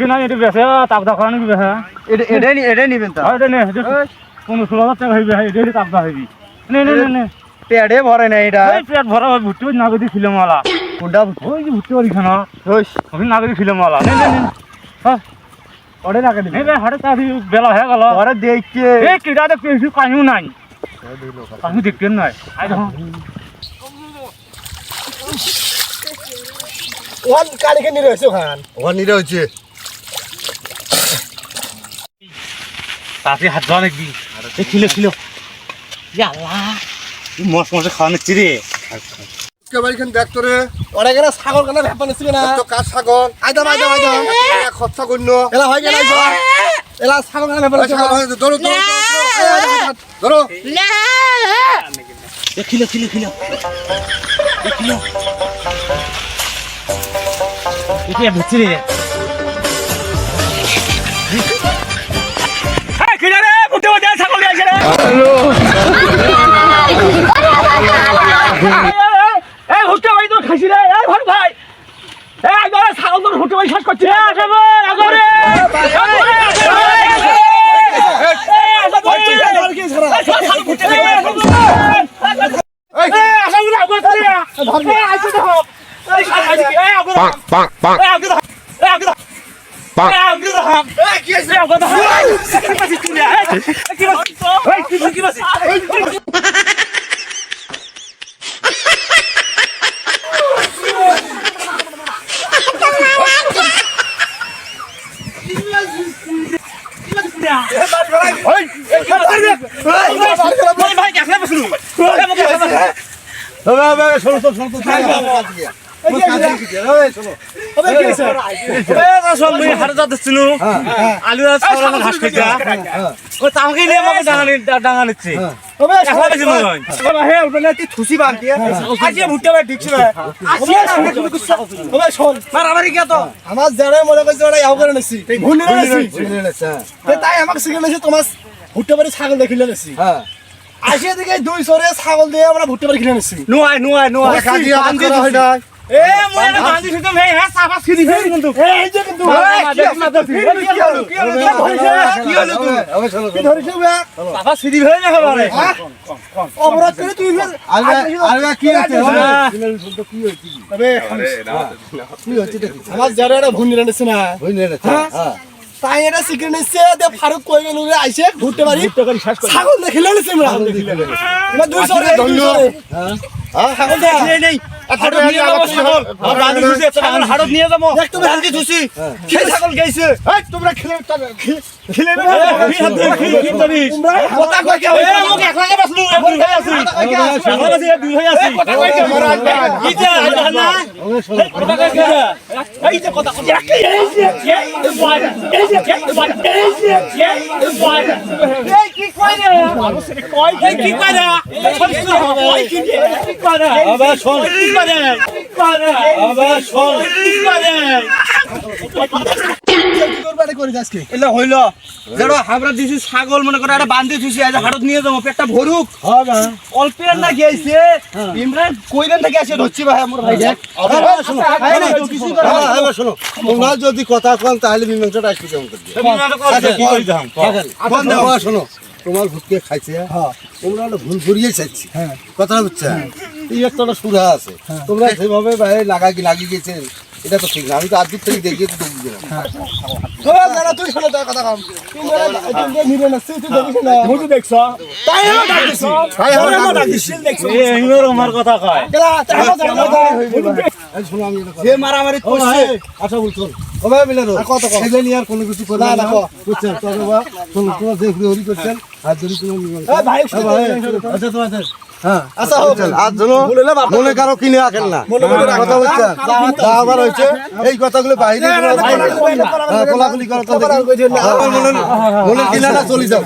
বেশি না এটা বেশি তাপ দা করানো কি বেশি এটা নিবেন তো এটা নে 15-16,000 টাকা হইবে এটা তাপ দা হইবি নে পেটে ভরে না এটা এই পেট ভরা ভুট্টি নাগদি ফিল্মওয়ালা কোনটা ওই যে ভুট্টি বাড়ি খানা ওই ওই নাগদি ফিল্মওয়ালা নে হ্যাঁ ওরে রাখে দিবেন এই হাড়ে তাড়ি বেলা হয়ে গেল ওরে দেখছে এই কিডা দেখতে কিছু কাহিও নাই আমি দেখতেন নাই আই দেখো ওখান কালিকে নিয়ে রয়েছে ওখান নিয়ে রয়েছে তাতে হাত ধোয়া নাকি এই খিলো আল্লাহ মশে খাওয়া নিচ্ছি রে বাড়িখান দেখ তোরে অনেক ছাগল কেনা ভেপা নিচ্ছিবে না তো কার ছাগল আইদা খরচা করল এলা হয় কেন এলা ছাগল কেনা ভেপা ধরো ধরো খিলো এটা বুঝছি রে এই কিডা রে বুঝতে বাজে ছাগল নিয়ে আসে রে এই হুট্টা ভাই তো খাইছি রে এই ভাই ভাই এই আগরে ছাগল তো হুট্টা ভাই শেষ করছে আসবে আগরে আলু ঘাস খাইছা ওই তামকে নিয়ে আমাকে ডাঙা নিচ্ছে আমার যারা মনে করছে ওরা ইয়াও করে নিছি তাই আমাকে শিখে নিছি তোমার ভুট্টা বাড়ি ছাগল দেখিলে নিছি আসিয়া দিকে 200 ছাগল দিয়ে আমরা ভুট্টা বাড়ি কিনে নিছি নোয়াই কাজী আবাদ করা হয় না এ মই না বাঁধি দিতাম হে হ্যাঁ সাফা ছিড়ি ফেল কিন্তু এই যে কিন্তু কি হলো কি ধরিস বে সাফা ছিড়ি ফেল না হবে অপরাধ করে তুই আরে কি হচ্ছে কি হচ্ছে আবে কি হচ্ছে আমার যারা এটা ভুল নিছে না হ্যাঁ তাই এটা সিক্রেট নিছে দে ফারুক কই গেল রে আইছে ভুট্টা বাড়ি ছাগল দেখিলে নিছে আমরা এবার 200 রে হ্যাঁ ছাগল দেখিলে নেই হাড় নিয়ে যাবো ছাগল আর বাঁধি ধুছি হাড় নিয়ে যাবো দেখ তুমি বাঁধি ধুছি সেই ছাগল গাইছে এই তোমরা খেলে খেলে না তোমরা কথা কই কে এ মোক একলাগে বাসলু দুই ভাই আছে ছাগল আছে দুই ভাই আছে কথা কই কে মারা কি যে আইবা না কথা কই কে এই যে কথা এই কি কই রে কই কি কই রে কই কি কই রে আবার শোন ছাগল মনে করে বান্ধি থুইছি হাটত নিয়ে যাবো পেটটা ভরুক অল্পের না গিয়েছে ইমরান কইলেন থেকে আসে ধরছি ভাই আমার ভাই তোমরা যদি কথা কন তাহলে মীমাংসাটা আসবে কেমন করবে শোনো তোমার ভুটকে খাইছে তোমরা ভুল করিয়ে চাইছি কথা বুঝছে এই একটা সুরা আছে তোমরা সেভাবে লাগিয়ে গেছেন এটা তো ঠিক না আমি তো আজ থেকে দেখিয়ে তো বুঝি না তুই শোনো তার কথা কম তোমরা নিবে না তুই দেখিস না মুজি দেখছ তাই আমি ডাকছি তাই আমি ডাকছি দেখছ এই আমার কথা কয় কেলা তাই শোনো আমি যে মারামারি করছে আচ্ছা বলছো ও ভাই মিলারো কত কম এজে নিয়ে আর কোনো কিছু করবে না বুঝছেন তবে বা শোনো তোমরা যে ঘুরি করছেন আর যদি কোনো ভাই আচ্ছা তোমাদের হ্যাঁ আচ্ছা আজ জন্য মনে কারো কিনে রাখেন না কথা বলছেন যা আবার হয়েছে এই কথাগুলো বাইরে কোলাকুলি করা তো মনে কিনাটা চলে যাও